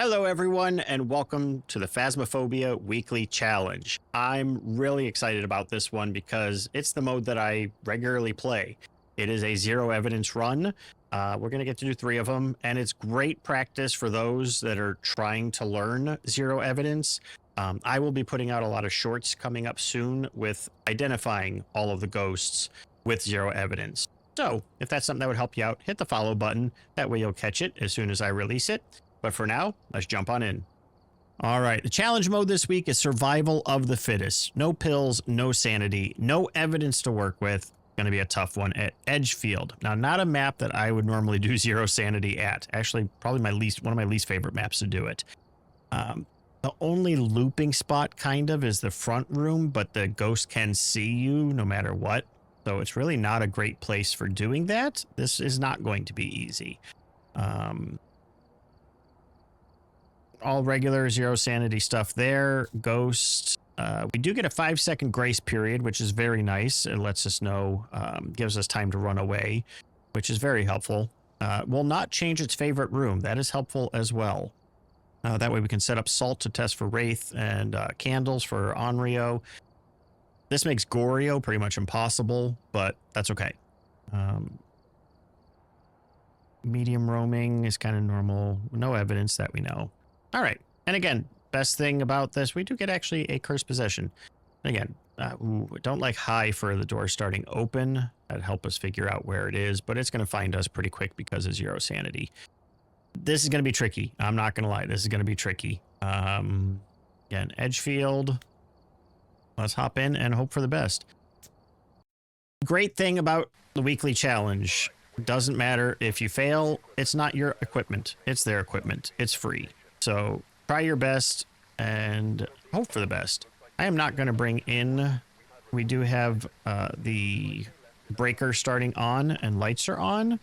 Hello, everyone, and welcome to the Phasmophobia Weekly Challenge. I'm really excited about this one because it's the mode that I regularly play. It is a zero evidence run. We're going to get to do 3 of them, and it's great practice for those that are trying to learn zero evidence. I will be putting out a lot of shorts coming up soon with identifying all of the ghosts with zero evidence. So if that's something that would help you out, hit the follow button. That way you'll catch it as soon as I release it. But for now, let's jump on in. All right, the challenge mode this week is survival of the fittest. No pills, no sanity, no evidence to work with. Going to be a tough one at Edgefield. Now, not a map that I would normally do zero sanity at. Actually, probably one of my least favorite maps to do it. The only looping spot kind of is the front room, but the ghost can see you no matter what. So it's really not a great place for doing that. This is not going to be easy. All regular zero sanity stuff there. Ghost. We do get a 5-second grace period, which is very nice. It lets us know, gives us time to run away, which is very helpful. Will not change its favorite room. That is helpful as well. That way we can set up salt to test for Wraith and candles for Onryo. This makes Goryo pretty much impossible, but that's okay. Medium roaming is kind of normal. No evidence that we know. All right. And again, best thing about this, we do get actually a cursed possession. Again, don't like high for the door starting open. That'd help us figure out where it is, but it's going to find us pretty quick because of zero sanity. This is going to be tricky. I'm not going to lie. This is going to be tricky. Again, Edgefield. Let's hop in and hope for the best. Great thing about the weekly challenge. Doesn't matter if you fail. It's not your equipment. It's their equipment. It's free. So try your best and hope for the best. I am not going to bring in. We do have the breaker starting on and lights are on.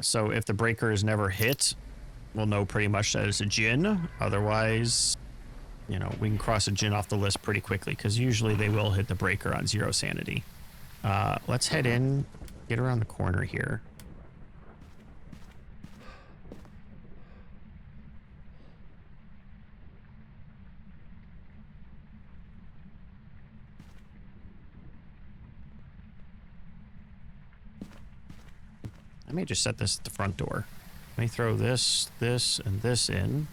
So if the breaker is never hit, we'll know pretty much that it's a djinn. Otherwise, you know, we can cross a djinn off the list pretty quickly because usually they will hit the breaker on zero sanity. Let's head in, get around the corner here. I may just set this at the front door. Let me throw this, and this in.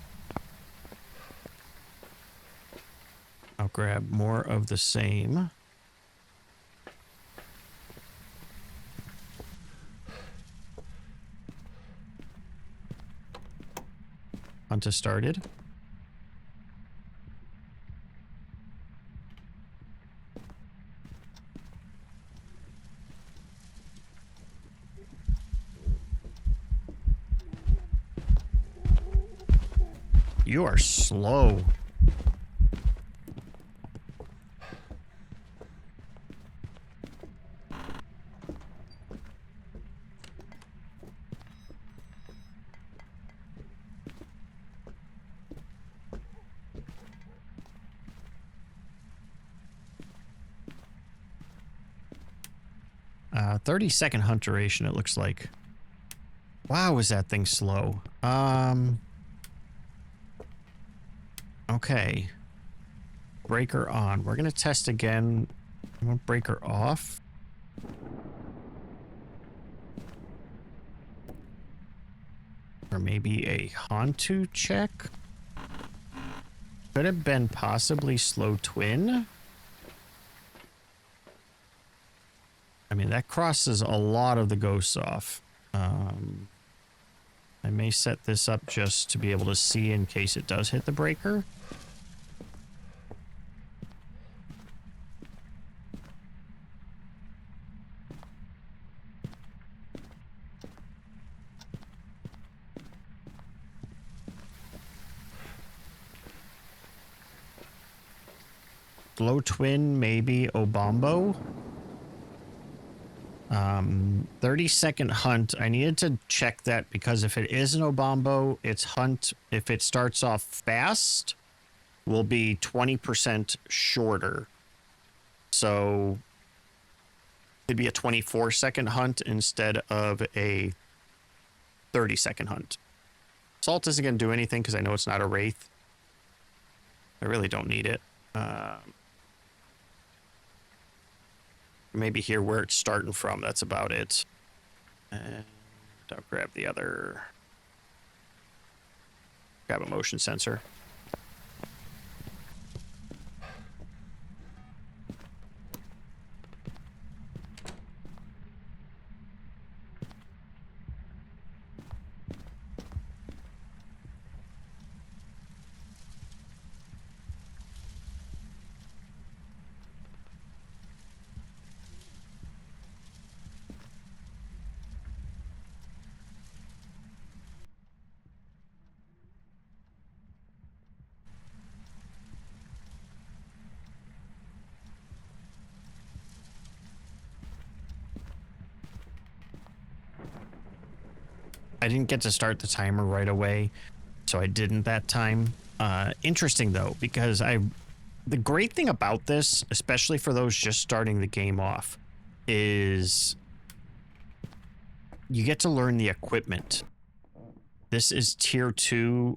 I'll grab more of the same. Hunt has started. You are slow. Uh, 30-second hunt duration, it looks like. Wow, is that thing slow? Okay. Breaker on. We're going to test again. I'm going to breaker off. Or maybe a Hantu check. Could have been possibly slow twin. I mean, that crosses a lot of the ghosts off. I may set this up just to be able to see in case it does hit the breaker. Slow twin, maybe Obambo. 30-second hunt. I needed to check that because if it is an Obambo, its hunt, if it starts off fast, will be 20% shorter. So it'd be a 24-second hunt instead of a 30-second hunt. Salt isn't going to do anything because I know it's not a wraith. I really don't need it. Maybe hear where it's starting from. That's about it. And I'll grab the other. Grab a motion sensor. I didn't get to start the timer right away, so I didn't that time. Interesting though, because the great thing about this, especially for those just starting the game off, is you get to learn the equipment. This is tier 2.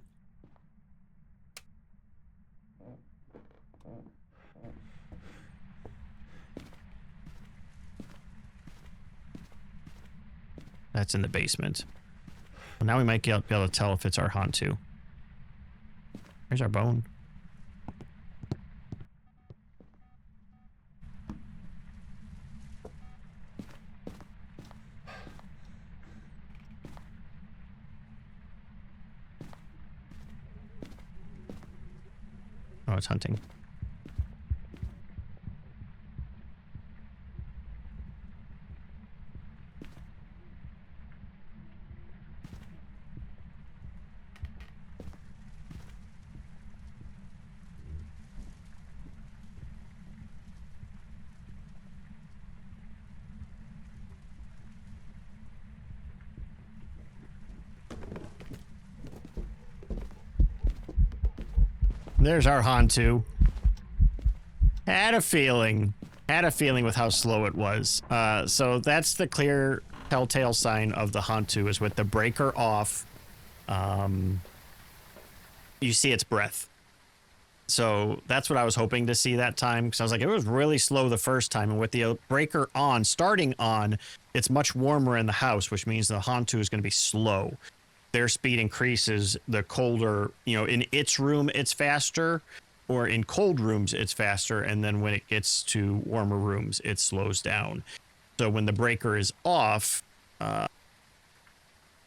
That's in the basement. Well, now we might be able to tell if it's our Hantu. Here's our bone. Oh, it's hunting. There's our Hantu. Had a feeling with how slow it was. So that's the clear telltale sign of the Hantu, is with the breaker off. You see its breath. So that's what I was hoping to see that time, because I was like, it was really slow the first time, and with the breaker on, starting on, it's much warmer in the house, which means the Hantu is going to be slow. Their speed increases the colder, you know, in its room it's faster, or in cold rooms it's faster, and then when it gets to warmer rooms it slows down. So when the breaker is off,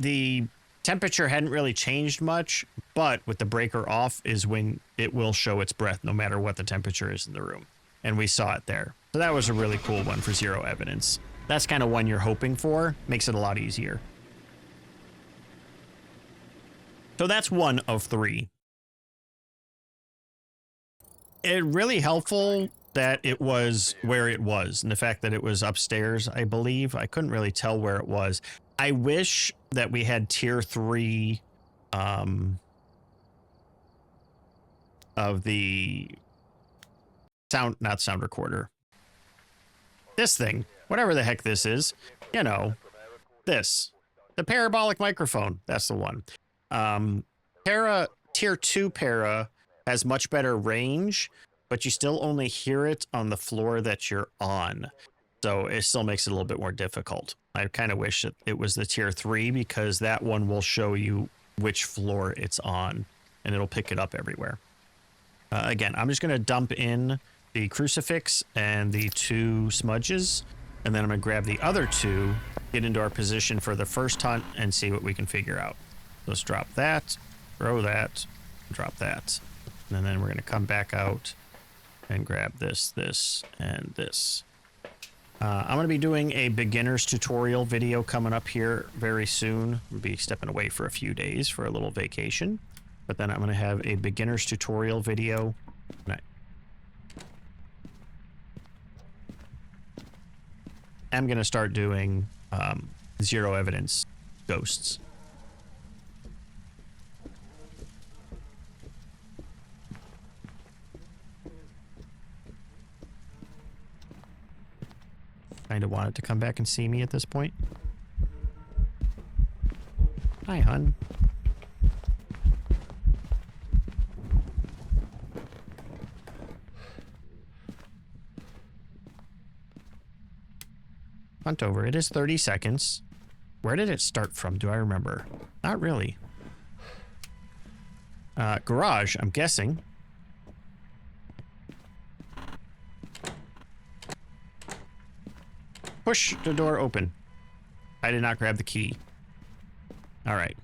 the temperature hadn't really changed much, but with the breaker off is when it will show its breath no matter what the temperature is in the room. And we saw it there. So that was a really cool one for zero evidence. That's kind of one you're hoping for. Makes it a lot easier. So that's 1 of 3. It really helpful that it was where it was, and the fact that it was upstairs, I believe. I couldn't really tell where it was. I wish that we had tier 3 of the not sound recorder. This thing, whatever the heck this is, you know, this. The parabolic microphone, that's the one. Tier 2 para has much better range, but you still only hear it on the floor that you're on. So it still makes it a little bit more difficult. I kind of wish that it was the tier 3, because that one will show you which floor it's on, and it'll pick it up everywhere. Again, I'm just going to dump in the crucifix and the 2 smudges, and then I'm going to grab the other 2, get into our position for the first hunt, and see what we can figure out. Let's drop that, throw that, drop that. And then we're going to come back out and grab this, this, and this. I'm going to be doing a beginner's tutorial video coming up here very soon. We'll be stepping away for a few days for a little vacation. But then I'm going to have a beginner's tutorial video. I'm going to start doing zero evidence ghosts. Kind of wanted to come back and see me at this point. Hi, hun. Hunt over. It is 30 seconds. Where did it start from? Do I remember? Not really. Garage, I'm guessing. Push the door open. I did not grab the key. All right.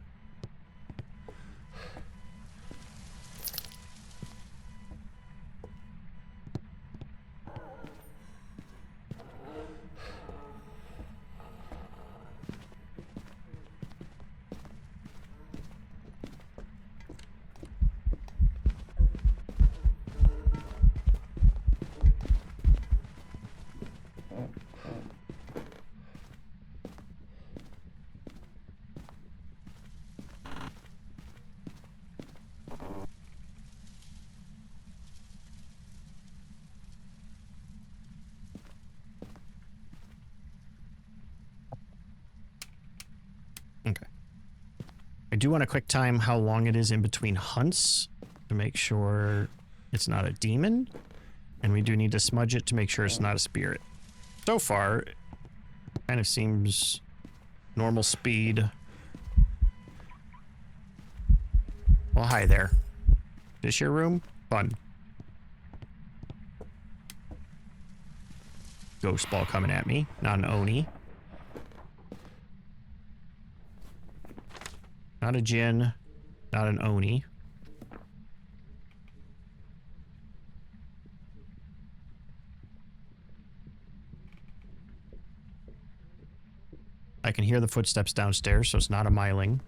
Okay. I do want to quick time how long it is in between hunts to make sure it's not a demon. And we do need to smudge it to make sure it's not a spirit. So far, it kind of seems normal speed. Well, hi there. This your room? Fun. Ghost ball coming at me. Not an Oni. Not a Jinn. Not an Oni. I can hear the footsteps downstairs, so it's not a myling.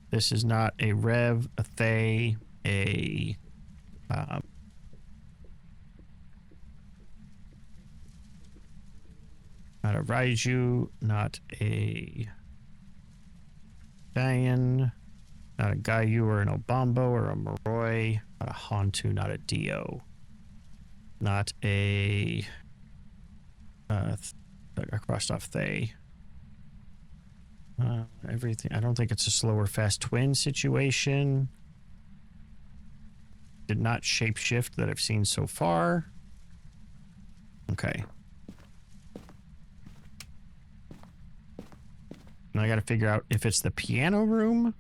This is not a Rev, a Thay, a... not a Raiju, not a Dian, not a Gayu or an Obambo or a Moroi, not a Hantu, not a Dio, not a I crossed off Thay. Everything. I don't think it's a slower fast twin situation. Did not shapeshift that I've seen so far. Okay. Now I gotta figure out if it's the piano room.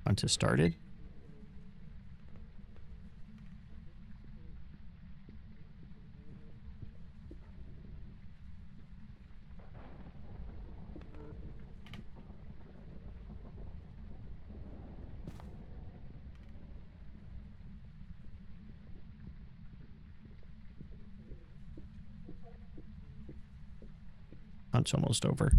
Hunt has started. Hunt's almost over.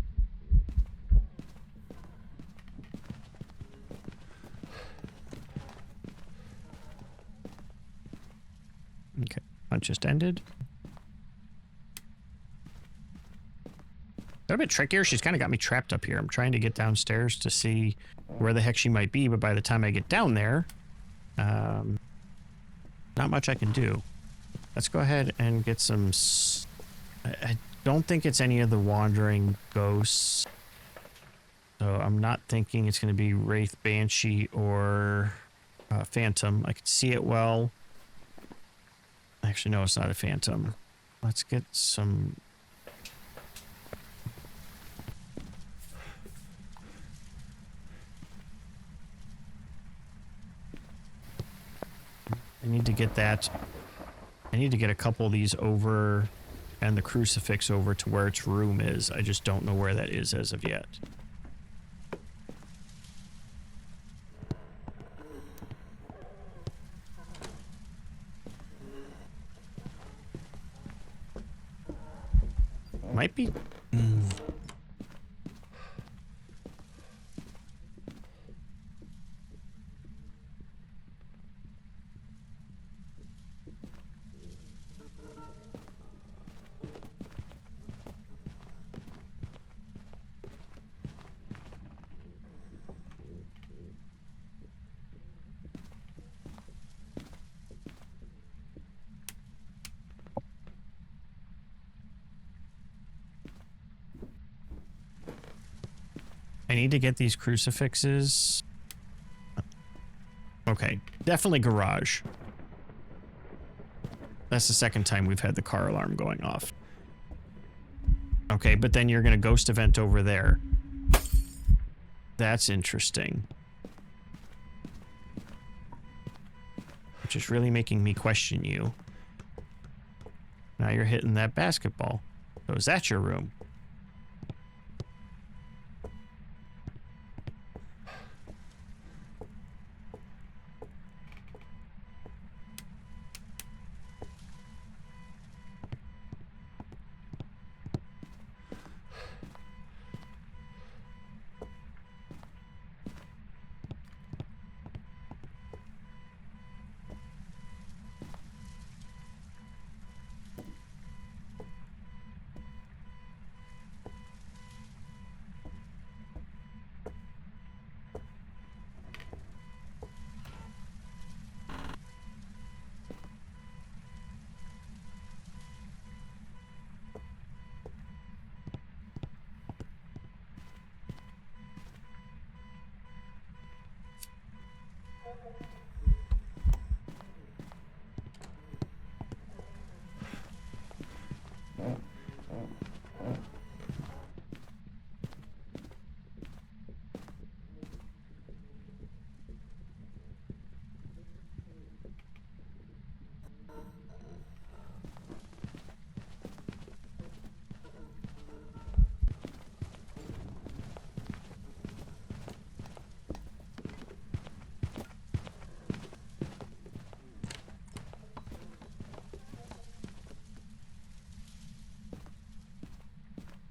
Okay, hunt just ended. A bit trickier. She's kind of got me trapped up here. I'm trying to get downstairs to see where the heck she might be, but by the time I get down there, not much I can do. Let's go ahead and get some... I don't think it's any of the wandering ghosts. So I'm not thinking it's going to be Wraith, Banshee, or Phantom. I can see it well. Actually, no, it's not a Phantom. Let's get some... I need to get that. I need to get a couple of these over and the crucifix over to where its room is. I just don't know where that is as of yet. Might be... I need to get these crucifixes. Okay, definitely garage. That's the second time we've had the car alarm going off. Okay, but then you're going to ghost event over there. That's interesting. Which is really making me question you. Now you're hitting that basketball. So is that your room?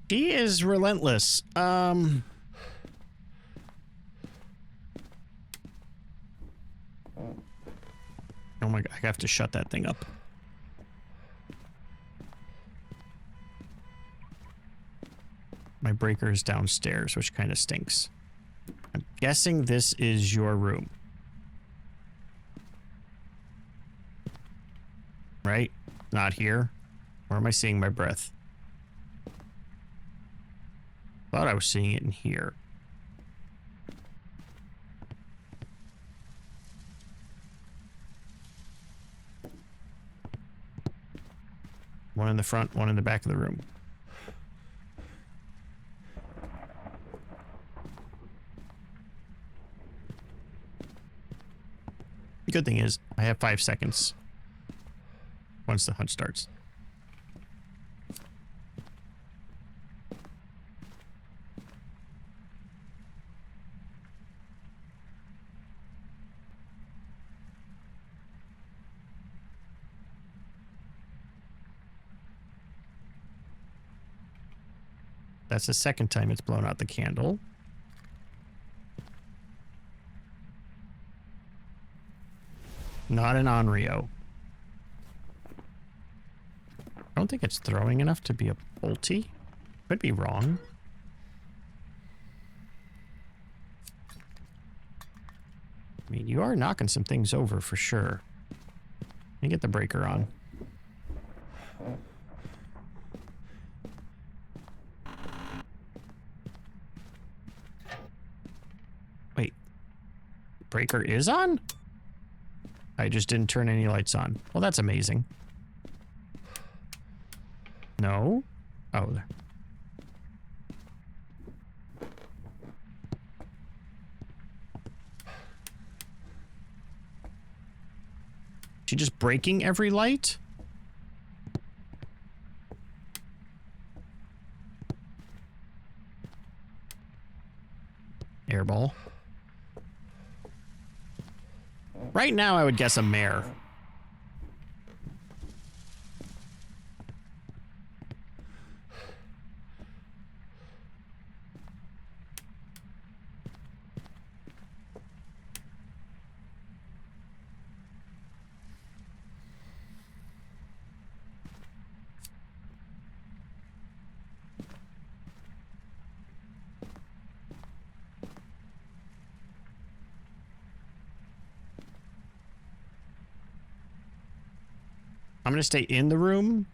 She is relentless. Oh my god, I have to shut that thing up. My breaker is downstairs, which kind of stinks. I'm guessing this is your room. Right? Not here. Where am I seeing my breath? Thought I was seeing it in here. One in the front, one in the back of the room. The good thing is, I have 5 seconds once the hunt starts. That's the second time it's blown out the candle. Not an Onryo. I don't think it's throwing enough to be a bolty. Could be wrong. I mean, you are knocking some things over for sure. Let me get the breaker on. Wait. Breaker is on? I just didn't turn any lights on. Well, that's amazing. No? Oh. She just breaking every light? Airball. Right now, I would guess a mare. I'm gonna stay in the room.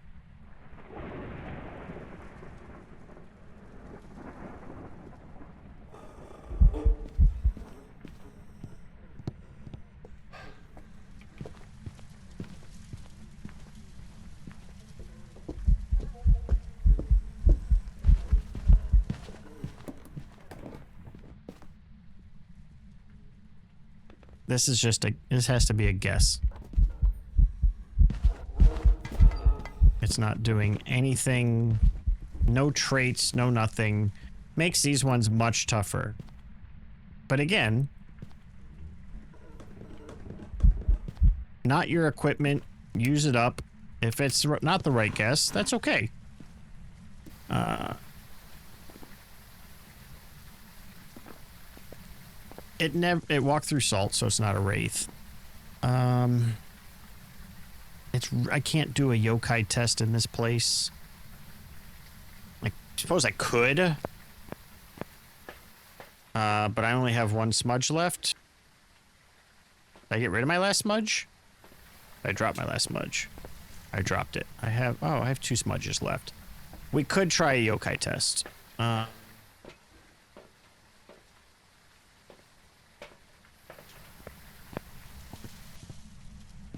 This is just this has to be a guess. It's not doing anything. No traits, no nothing. Makes these ones much tougher. But again, not your equipment. Use it up. If it's not the right guess, that's okay. It walked through salt, so it's not a wraith. I can't do a yokai test in this place. I suppose I could. But I only have one smudge left. Did I get rid of my last smudge? I dropped my last smudge. I dropped it. I have 2 smudges left. We could try a yokai test.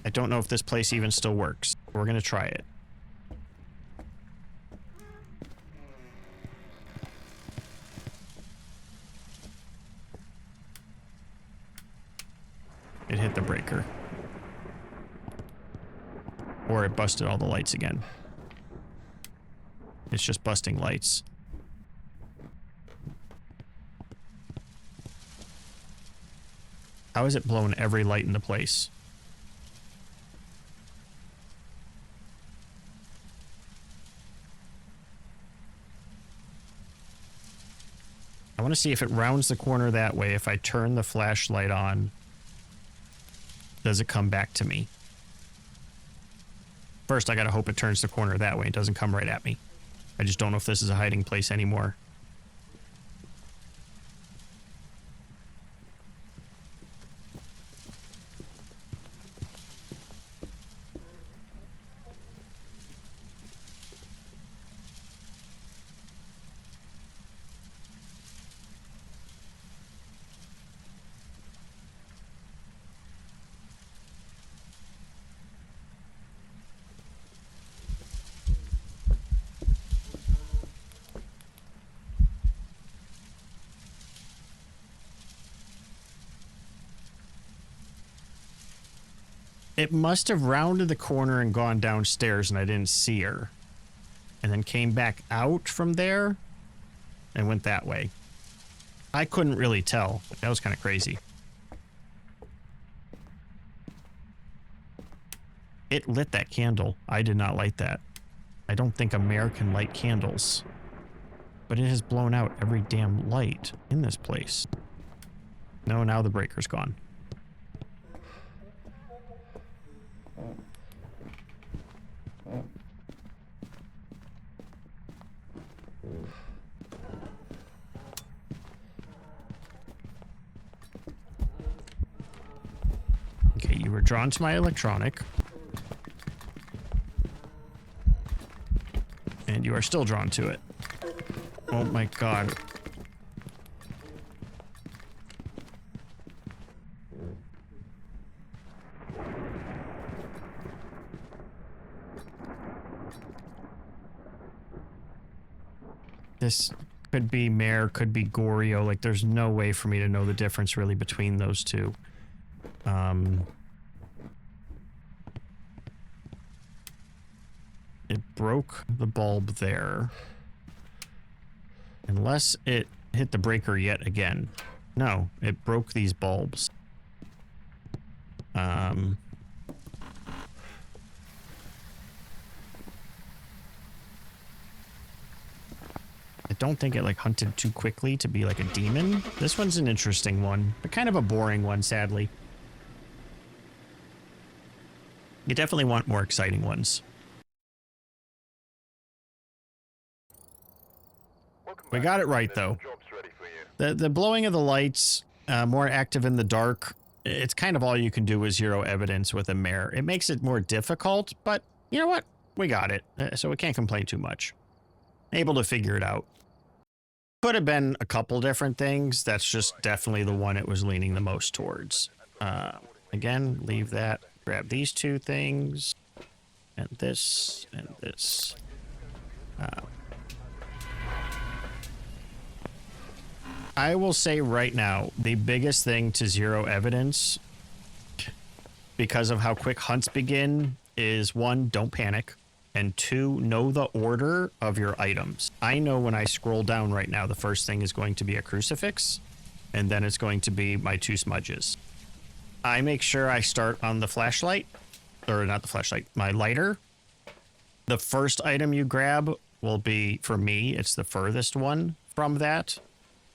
I don't know if this place even still works. We're gonna try it. It hit the breaker. Or it busted all the lights again. It's just busting lights. How has it blown every light into place? I want to see if it rounds the corner that way. If I turn the flashlight on, does it come back to me? First, I gotta hope it turns the corner that way. It doesn't come right at me. I just don't know if this is a hiding place anymore. It must have rounded the corner and gone downstairs and I didn't see her. And then came back out from there and went that way. I couldn't really tell. That was kind of crazy. It lit that candle. I did not light that. I don't think a mare can light candles. But it has blown out every damn light in this place. No, now the breaker's gone. Okay, you were drawn to my electronic. And you are still drawn to it. Oh my god. This could be Mare, could be Goryo. Like, there's no way for me to know the difference really between those two. It broke the bulb there. Unless it hit the breaker yet again. No, it broke these bulbs. I don't think it like hunted too quickly to be like a demon. This one's an interesting one, but kind of a boring one, sadly. You definitely want more exciting ones. We got it right though. The blowing of the lights, more active in the dark. It's kind of all you can do with zero evidence with a mare. It makes it more difficult, but you know what? We got it, so we can't complain too much. Able to figure it out. Could have been a couple different things. That's just definitely the one it was leaning the most towards. Again, leave that. Grab these two things. And this. And this. I will say right now, the biggest thing to zero evidence because of how quick hunts begin, is one, don't panic, and two, know the order of your items. I know when I scroll down right now, the first thing is going to be a crucifix, and then it's going to be my 2 smudges. I make sure I start on the flashlight, or not the flashlight, my lighter. The first item you grab will be, for me, it's the furthest one from that,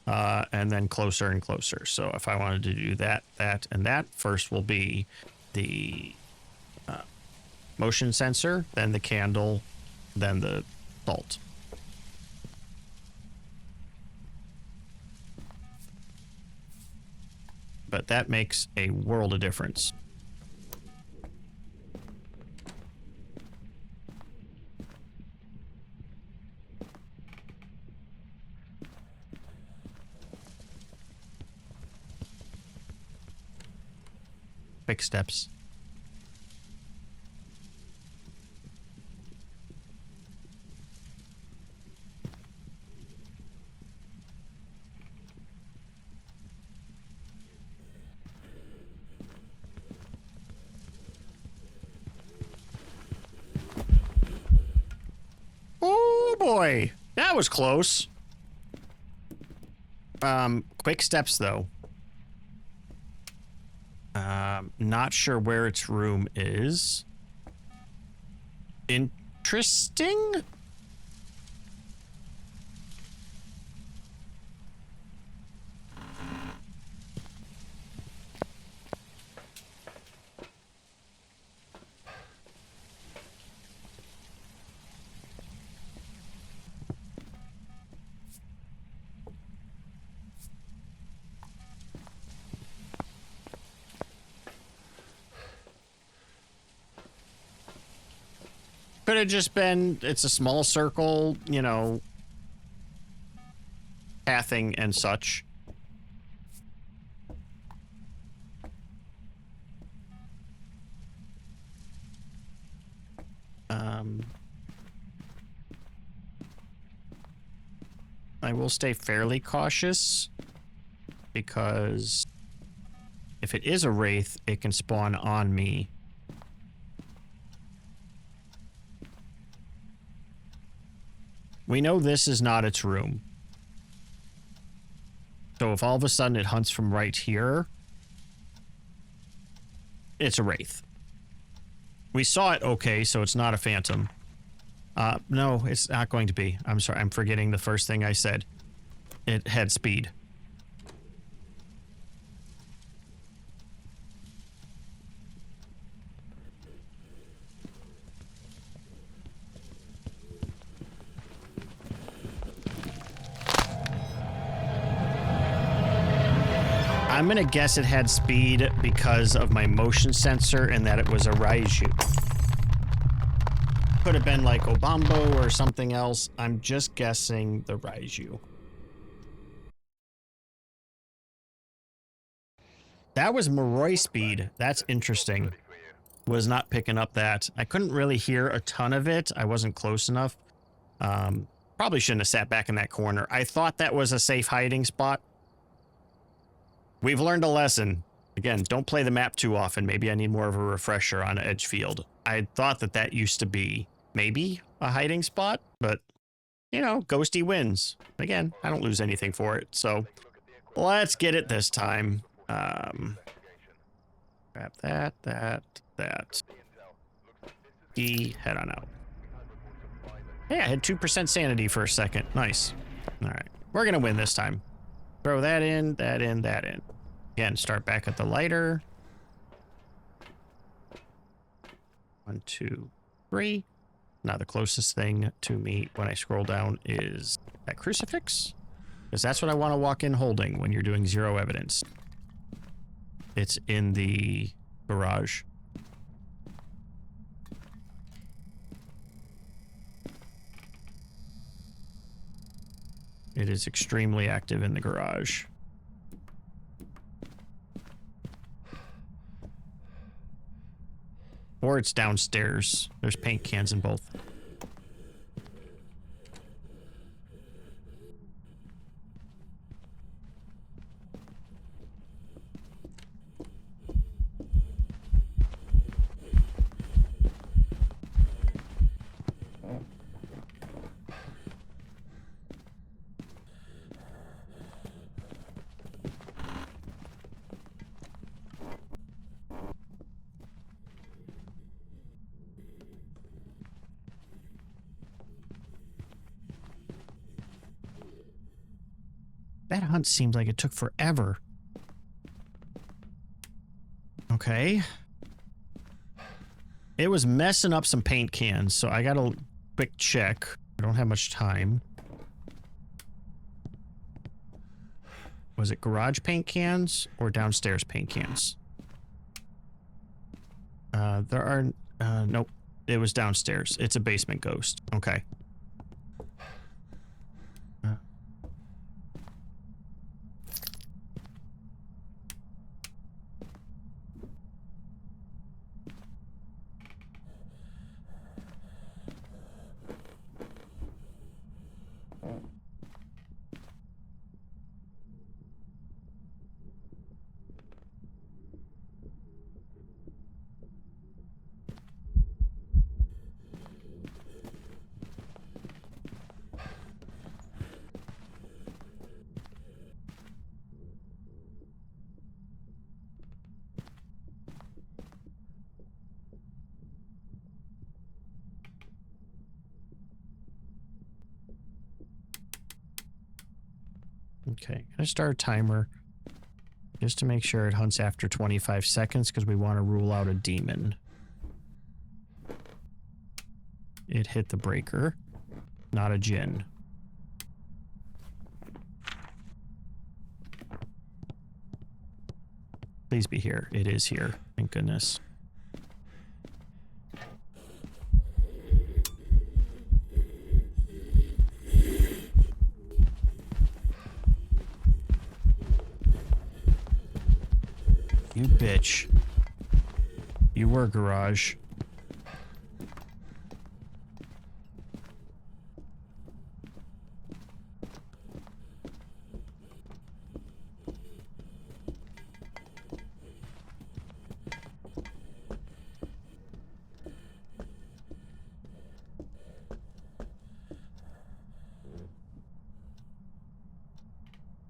and then closer and closer. So if I wanted to do that, and that, first will be the motion sensor, then the candle, then the salt. But that makes a world of difference. Quick steps. Oh boy, that was close. Quick steps though. Not sure where its room is. Interesting. Could have just been, it's a small circle, you know, pathing and such. I will stay fairly cautious because if it is a wraith, it can spawn on me. We know this is not its room. So if all of a sudden it hunts from right here, it's a wraith. We saw it okay, so it's not a phantom. No, it's not going to be. I'm sorry, I'm forgetting the first thing I said. It had speed. I'm gonna guess it had speed because of my motion sensor and that it was a Raiju. Could have been like Obambo or something else. I'm just guessing the Raiju. That was Moroi speed. That's interesting. Was not picking up that. I couldn't really hear a ton of it. I wasn't close enough. Probably shouldn't have sat back in that corner. I thought that was a safe hiding spot. We've learned a lesson. Again, don't play the map too often. Maybe I need more of a refresher on Edgefield. I thought that that used to be maybe a hiding spot, but, you know, ghosty wins. Again, I don't lose anything for it, so let's get it this time. Grab that. Head on out. Hey, I had 2% sanity for a second. Nice. All right. We're going to win this time. Throw that in, that in, that in. Again, start back at the lighter. 1, 2, 3. Now the closest thing to me when I scroll down is that crucifix. Because that's what I want to walk in holding when you're doing 0 evidence. It's in the garage. It is extremely active in the garage. Or it's downstairs. There's paint cans in both. That hunt seemed like it took forever. Okay. It was messing up some paint cans, so I got a quick check. I don't have much time. Was it garage paint cans or downstairs paint cans? There are... nope. It was downstairs. It's a basement ghost. Okay. Okay, gonna start a timer just to make sure it hunts after 25 seconds because we want to rule out a demon. It hit the breaker, not a djinn. Please be here. It is here. Thank goodness. You bitch. You were garage.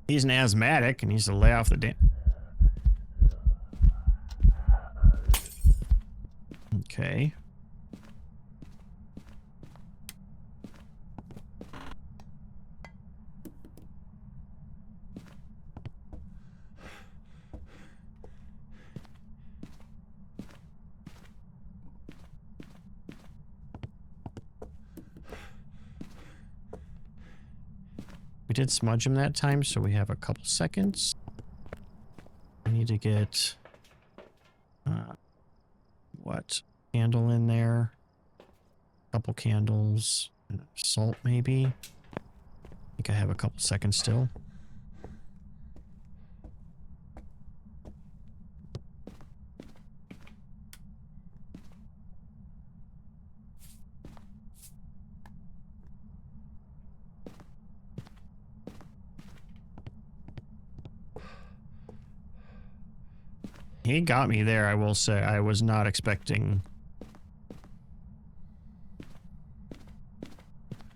He's an asthmatic and needs to lay off the damn... Okay. We did smudge him that time, so we have a couple seconds. I need to get... what? Candle in there. Couple candles. Salt, maybe. I think I have a couple seconds still. He got me there, I will say. I was not expecting...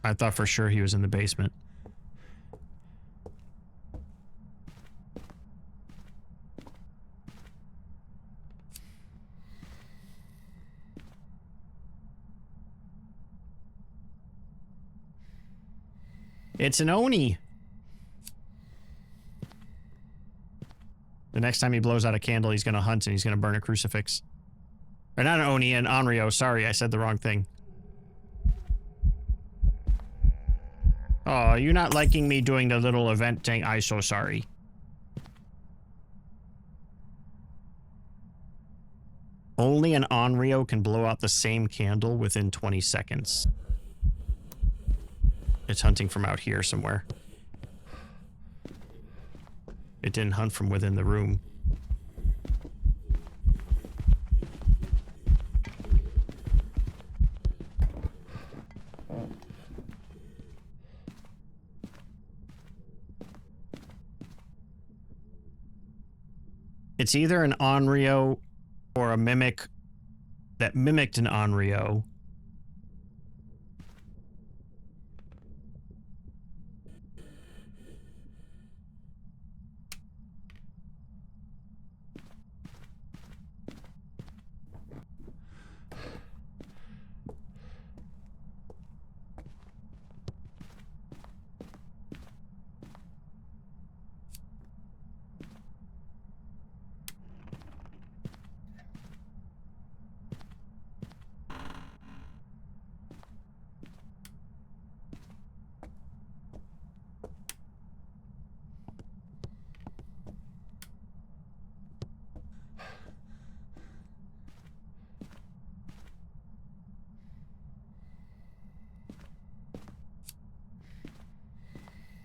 I thought for sure he was in the basement. It's an Oni! The next time he blows out a candle, he's gonna hunt and he's gonna burn a crucifix. Or not an Oni, an Onryo. Sorry, I said the wrong thing. Oh, you're not liking me doing the little event thing. I'm so sorry. Only an Onryo can blow out the same candle within 20 seconds. It's hunting from out here somewhere. It didn't hunt from within the room. It's either an Onryo or a mimic that mimicked an Onryo.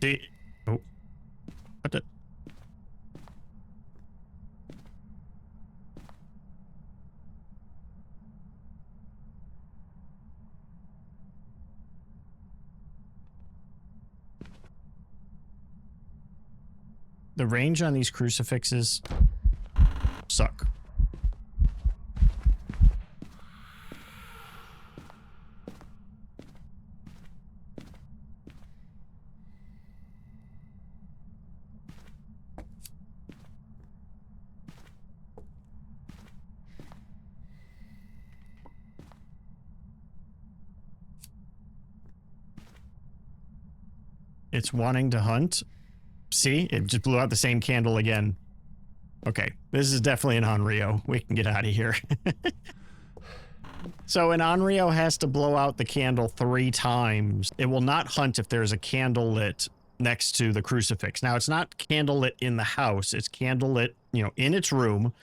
Oh, what the? The range on these crucifixes suck. It's wanting to hunt. See, it just blew out the same candle again. Okay, this is definitely an Onryo. We can get out of here. So an Onryo has to blow out the candle 3 times. It will not hunt if there's a candle lit next to the crucifix. Now, it's not candle lit in the house. It's candle lit, in its room.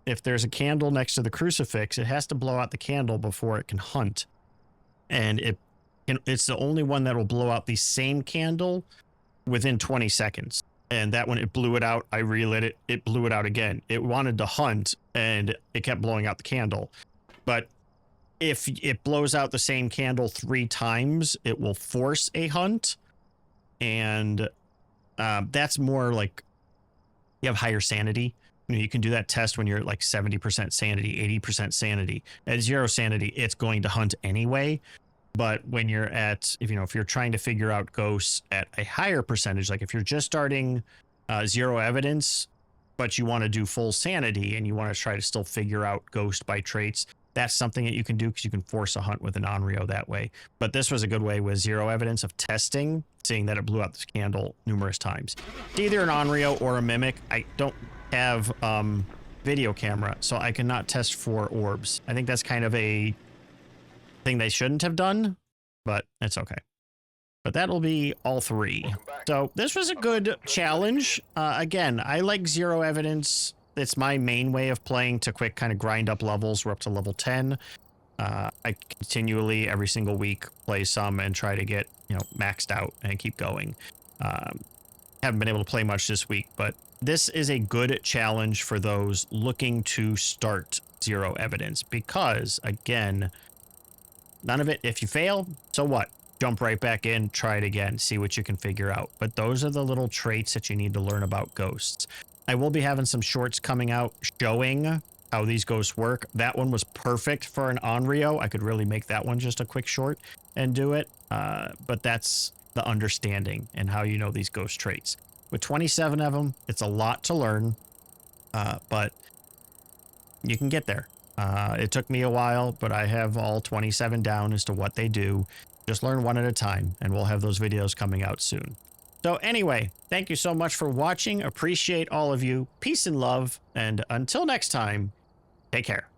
If there's a candle next to the crucifix, it has to blow out the candle before it can hunt. And it's the only one that will blow out the same candle within 20 seconds. And that one, it blew it out. I relit it. It blew it out again. It wanted to hunt, and it kept blowing out the candle. But if it blows out the same candle 3 times, it will force a hunt. And that's more like you have higher sanity. You can do that test when you're at like 70% sanity, 80% sanity. At 0 sanity, it's going to hunt anyway. But when you're at, if you're trying to figure out ghosts at a higher percentage, like if you're just starting 0 evidence, but you want to do full sanity and you want to try to still figure out ghost by traits, that's something that you can do because you can force a hunt with an Onryo that way. But this was a good way with 0 evidence of testing, seeing that it blew out this candle numerous times. It's either an Onryo or a Mimic. I don't have video camera, so I cannot test for orbs. I think that's kind of a thing they shouldn't have done, but it's okay. But that'll be all 3. So this was a good challenge. Again, I like 0 evidence. It's my main way of playing to quick kind of grind up levels. We're up to level 10. I continually every single week play some and try to get maxed out and keep going. Haven't been able to play much this week, but this is a good challenge for those looking to start 0 evidence because, again, none of it, if you fail, so what? Jump right back in, try it again, see what you can figure out. But those are the little traits that you need to learn about ghosts. I will be having some shorts coming out showing how these ghosts work. That one was perfect for an Onryo. I could really make that one just a quick short and do it. But that's the understanding and how you know these ghost traits. With 27 of them, it's a lot to learn, but you can get there. It took me a while, but I have all 27 down as to what they do. Just learn one at a time, and we'll have those videos coming out soon. So anyway, thank you so much for watching. Appreciate all of you. Peace and love. And until next time, take care.